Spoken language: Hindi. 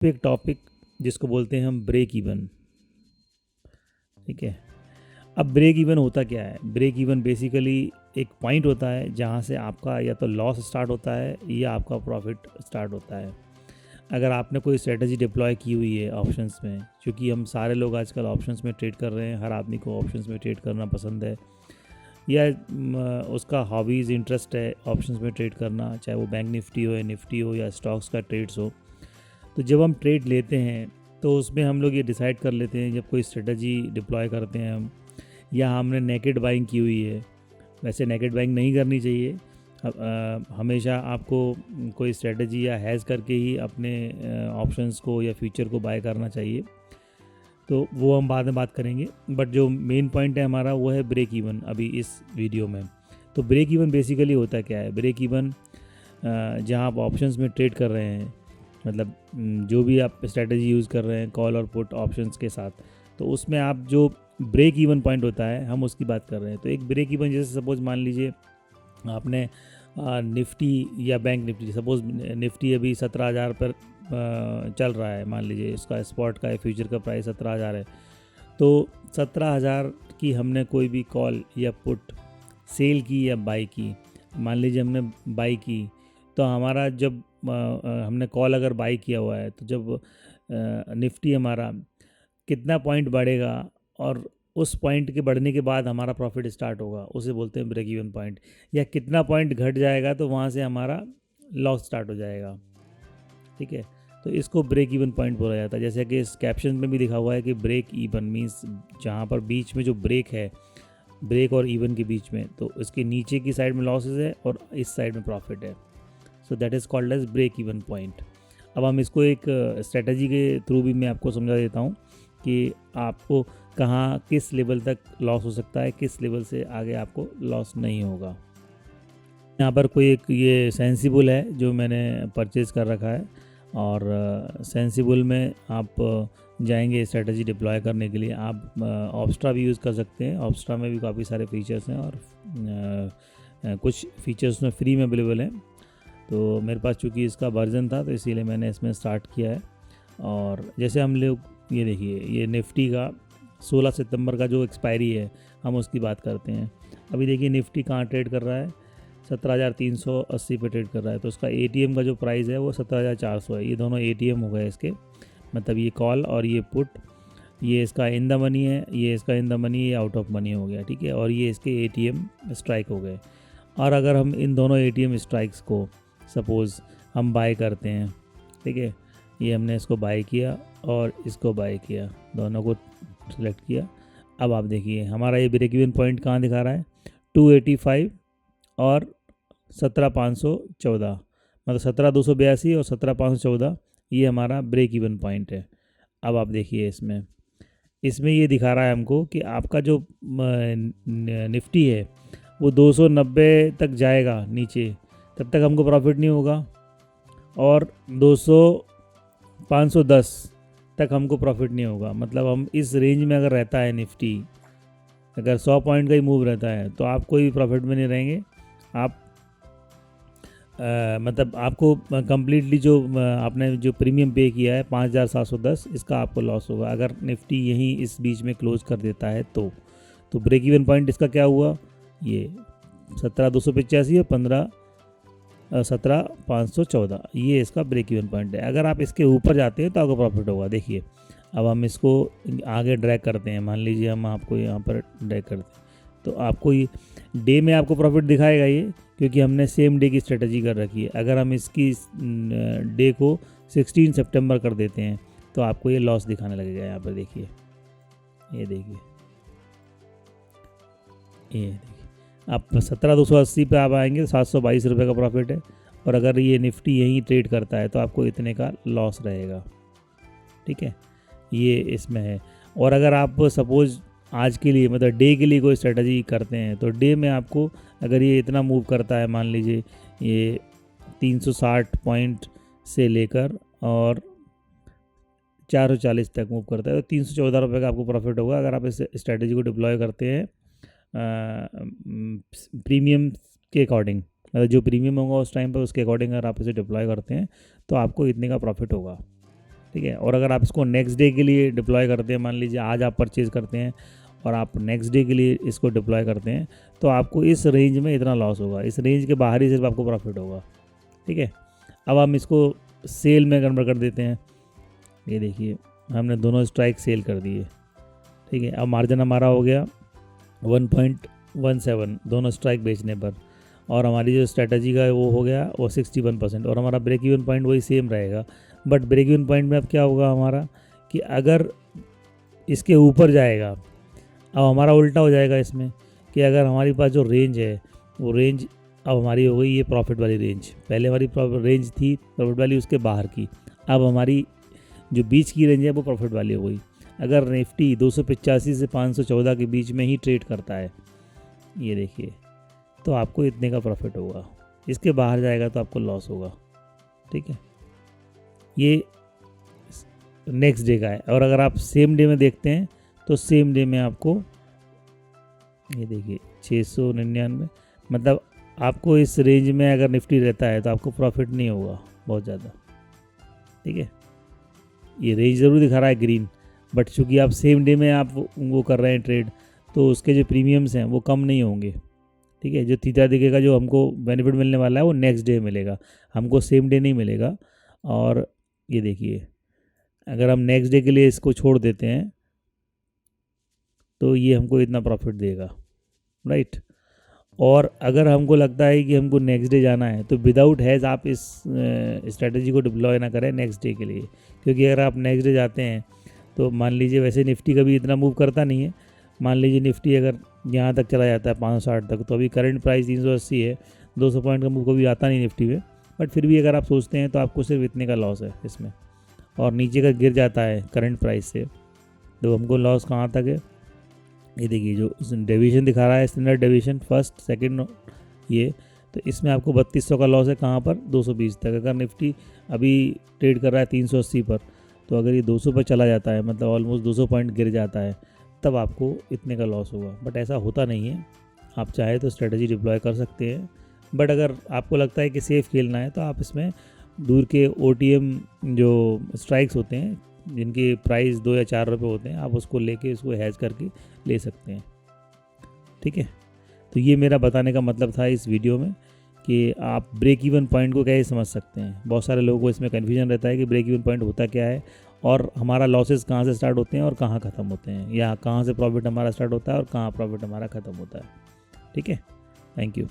पे एक टॉपिक जिसको बोलते हैं हम ब्रेक इवन। ठीक है, अब ब्रेक इवन होता क्या है? ब्रेक इवन बेसिकली एक पॉइंट होता है जहाँ से आपका या तो लॉस स्टार्ट होता है या आपका प्रॉफिट स्टार्ट होता है। अगर आपने कोई स्ट्रेटजी डिप्लॉय की हुई है ऑप्शंस में, क्योंकि हम सारे लोग आजकल ऑप्शंस में ट्रेड कर रहे हैं, हर आदमी को ऑप्शंस में ट्रेड करना पसंद है, या उसका हॉबीज़ इंटरेस्ट है ऑप्शंस में ट्रेड करना, चाहे वो बैंक निफ्टी हो या निफ्टी हो या स्टॉक्स का ट्रेड्स हो। तो जब हम ट्रेड लेते हैं तो उसमें हम लोग ये डिसाइड कर लेते हैं, जब कोई स्ट्रेटजी डिप्लॉय करते हैं हम, या हमने नेकेड बाइंग की हुई है। वैसे नेकेड बाइंग नहीं करनी चाहिए। हमेशा आपको कोई स्ट्रेटजी या हैज़ करके ही अपने ऑप्शंस को या फ्यूचर को बाय करना चाहिए। तो वो हम बाद में बात करेंगे, बट जो मेन पॉइंट है हमारा वो है ब्रेक इवन अभी इस वीडियो में। तो ब्रेक इवन बेसिकली होता क्या है? ब्रेक इवन जहाँ आप ऑप्शंस में ट्रेड कर रहे हैं, मतलब जो भी आप स्ट्रेटजी यूज़ कर रहे हैं कॉल और पुट ऑप्शंस के साथ, तो उसमें आप जो ब्रेक इवन पॉइंट होता है हम उसकी बात कर रहे हैं। तो एक ब्रेक इवन जैसे सपोज मान लीजिए आपने निफ्टी या बैंक निफ्टी, सपोज निफ्टी अभी 17,000 पर चल रहा है, मान लीजिए इसका स्पॉट का फ्यूचर का प्राइस 17,000 है। तो 17,000 की हमने कोई भी कॉल या पुट सेल की या बाई की, मान लीजिए हमने बाई की, तो हमारा जब हमने कॉल अगर बाई किया हुआ है, तो जब निफ्टी हमारा कितना पॉइंट बढ़ेगा और उस पॉइंट के बढ़ने के बाद हमारा प्रॉफिट स्टार्ट होगा, उसे बोलते हैं ब्रेक इवन पॉइंट। या कितना पॉइंट घट जाएगा तो वहाँ से हमारा लॉस स्टार्ट हो जाएगा। ठीक है, तो इसको ब्रेक इवन पॉइंट बोला जाता है। जैसे कि इस कैप्शन में भी लिखा हुआ है कि ब्रेक इवन मीन्स जहाँ पर बीच में जो ब्रेक है, ब्रेक और इवन के बीच में, तो इसके नीचे की साइड में लॉसेज है और इस साइड में प्रॉफिट है। So that is called as break even point. अब हम इसको एक स्ट्रेटजी के थ्रू भी मैं आपको समझा देता हूँ कि आपको कहाँ किस लेवल तक लॉस हो सकता है, किस लेवल से आगे आपको लॉस नहीं होगा। यहाँ पर कोई एक ये सेंसिबल है जो मैंने परचेज़ कर रखा है, और सेंसिबल में आप जाएंगे स्ट्रेटजी डिप्लॉय करने के लिए। आप ऑप्स्ट्रा भी यूज़ कर सकते हैं। ऑप्स्ट्रा में भी काफ़ी सारे फीचर्स हैं और कुछ फीचर्स में फ्री में अवेलेबल हैं। तो मेरे पास चूँकि इसका वर्जन था तो इसीलिए मैंने इसमें स्टार्ट किया है। और जैसे हम लोग ये देखिए, ये निफ्टी का 16 सितंबर का जो एक्सपायरी है हम उसकी बात करते हैं। अभी देखिए निफ्टी कहाँ ट्रेड कर रहा है, 17,380 पे ट्रेड कर रहा है। तो उसका एटीएम का जो प्राइस है वो 17,400 है। ये दोनों एटीएम हो गए इसके, मतलब ये कॉल और ये पुट, ये इसका इन द मनी है, ये इसका इन द मनी, ये आउट ऑफ मनी हो गया। ठीक है, और ये इसके एटीएम स्ट्राइक हो गए। और अगर हम इन दोनों एटीएम स्ट्राइक्स को सपोज़ हम बाय करते हैं, ठीक है, ये हमने इसको बाय किया और इसको बाय किया, दोनों को सिलेक्ट किया। अब आप देखिए हमारा ये ब्रेक इवन पॉइंट कहाँ दिखा रहा है, 285 और 17,514, मतलब 17,282 और 17,514, ये हमारा ब्रेक इवन पॉइंट है। अब आप देखिए इसमें ये दिखा रहा है हमको कि आपका जो निफ्टी है वो 290 तक जाएगा नीचे, तब तक हमको प्रॉफिट नहीं होगा, और 510 तक हमको प्रॉफिट नहीं होगा। मतलब हम इस रेंज में अगर रहता है निफ्टी, अगर 100 पॉइंट का ही मूव रहता है तो आप कोई प्रॉफिट में नहीं रहेंगे। आप मतलब आपको कम्प्लीटली जो आपने जो प्रीमियम पे किया है 5,710, इसका आपको लॉस होगा अगर निफ्टी यहीं इस बीच में क्लोज कर देता है। तो ब्रेक इवन पॉइंट इसका क्या हुआ, ये 17,285 और 17,514, ये इसका ब्रेक इवन पॉइंट है। अगर आप इसके ऊपर जाते हैं तो आपको प्रॉफिट होगा। देखिए अब हम इसको आगे ड्रैग करते हैं, मान लीजिए हम आपको यहाँ पर ड्रैग करते हैं, तो आपको ये डे में आपको प्रॉफिट दिखाएगा ये, क्योंकि हमने सेम डे की स्ट्रेटजी कर रखी है। अगर हम इसकी डे को 16 सितंबर कर देते हैं तो आपको ये लॉस दिखाने लगेगा। यहाँ पर देखिए, ये देखिए, ये देखिए, आप 17,280 पे आप आएंगे तो 722 रुपये का प्रॉफिट है। और अगर ये निफ्टी यहीं ट्रेड करता है तो आपको इतने का लॉस रहेगा। ठीक है, ये इसमें है। और अगर आप सपोज़ आज के लिए, मतलब डे के लिए कोई स्ट्रेटजी करते हैं, तो डे में आपको अगर ये इतना मूव करता है, मान लीजिए ये 360 पॉइंट से लेकर और 440 तक मूव करता है, तो 314 रुपये का आपको प्रॉफिट होगा अगर आप इस स्ट्रेटजी को डिप्लॉय करते हैं प्रीमियम के अकॉर्डिंग। मतलब जो प्रीमियम होगा उस टाइम पर उसके अकॉर्डिंग अगर आप इसे डिप्लॉय करते हैं तो आपको इतने का प्रॉफिट होगा। ठीक है। और अगर आप इसको नेक्स्ट डे के लिए डिप्लॉय करते हैं, मान लीजिए आज आप परचेज़ करते हैं और आप नेक्स्ट डे के लिए इसको डिप्लॉय करते हैं, तो आपको इस रेंज में इतना लॉस होगा, इस रेंज के बाहर ही सिर्फ आपको प्रॉफिट होगा, ठीक है। अब हम इसको सेल में कन्वर्ट कर देते हैं। ये देखिए हमने दोनों स्ट्राइक सेल कर दिए, ठीक है। अब मार्जिन हमारा हो गया 1.17 दोनों स्ट्राइक बेचने पर, और हमारी जो स्ट्रेटजी का है वो हो गया वो 61%, और हमारा ब्रेक इवन पॉइंट वही सेम रहेगा। बट ब्रेक इवन पॉइंट में अब क्या होगा हमारा कि अगर इसके ऊपर जाएगा, अब हमारा उल्टा हो जाएगा इसमें कि अगर हमारे पास जो रेंज है वो रेंज अब हमारी हो गई ये प्रॉफिट वाली रेंज। पहले हमारी रेंज थी प्रॉफिट वाली उसके बाहर की, अब हमारी जो बीच की रेंज है वो प्रॉफिट वाली हो गई। अगर निफ्टी 285 से 514 के बीच में ही ट्रेड करता है, ये देखिए, तो आपको इतने का प्रॉफिट होगा, इसके बाहर जाएगा तो आपको लॉस होगा, ठीक है। ये नेक्स्ट डे का है। और अगर आप सेम डे में देखते हैं तो सेम डे में आपको ये देखिए 699, मतलब आपको इस रेंज में अगर निफ्टी रहता है तो आपको प्रॉफिट नहीं होगा बहुत ज़्यादा, ठीक है। ये रेंज ज़रूर दिखा रहा है ग्रीन, बट चूँकि आप सेम डे में आप वो कर रहे हैं ट्रेड, तो उसके जो प्रीमियम्स हैं वो कम नहीं होंगे, ठीक है। जो थीटा दिखेगा, जो हमको बेनिफिट मिलने वाला है वो नेक्स्ट डे मिलेगा, हमको सेम डे नहीं मिलेगा। और ये देखिए अगर हम नेक्स्ट डे के लिए इसको छोड़ देते हैं तो ये हमको इतना प्रॉफिट देगा, राइट। और अगर हमको लगता है कि हमको नेक्स्ट डे जाना है तो विदाउट हैज आप इस स्ट्रेटजी को डिप्लॉय ना करें नेक्स्ट डे के लिए, क्योंकि अगर आप नेक्स्ट डे जाते हैं तो मान लीजिए वैसे निफ्टी कभी इतना मूव करता नहीं है, मान लीजिए निफ्टी अगर यहाँ तक चला जाता है 560 तक, तो अभी करंट प्राइस 380 है, 200 पॉइंट का मूव कभी आता नहीं निफ्टी में, बट फिर भी अगर आप सोचते हैं तो आपको सिर्फ इतने का लॉस है इसमें। और नीचे का गिर जाता है करंट प्राइस से, तो हमको लॉस कहाँ तक है, ये देखिए जो डेविएशन दिखा रहा है स्टैंडर्ड डेविएशन फर्स्ट सेकंड, ये तो इसमें आपको 3200 का लॉस है कहाँ पर, 220 तक। अगर निफ्टी अभी ट्रेड कर रहा है 380 पर, तो अगर ये 200 पर चला जाता है, मतलब ऑलमोस्ट 200 पॉइंट गिर जाता है, तब आपको इतने का लॉस होगा। बट ऐसा होता नहीं है, आप चाहे तो स्ट्रेटजी डिप्लॉय कर सकते हैं, बट अगर आपको लगता है कि सेफ़ खेलना है तो आप इसमें दूर के OTM जो स्ट्राइक्स होते हैं जिनकी प्राइस 2 या 4 रुपये होते हैं, आप उसको लेके इसको हैज करके ले सकते हैं, ठीक है। तो ये मेरा बताने का मतलब था इस वीडियो में कि आप ब्रेक इवन पॉइंट को कैसे समझ सकते हैं। बहुत सारे लोगों को इसमें कन्फ्यूजन रहता है कि ब्रेक इवन पॉइंट होता क्या है, और हमारा लॉसेस कहाँ से स्टार्ट होते हैं और कहाँ ख़त्म होते हैं, या कहाँ से प्रॉफिट हमारा स्टार्ट होता है और कहाँ प्रॉफिट हमारा ख़त्म होता है, ठीक है। Thank you.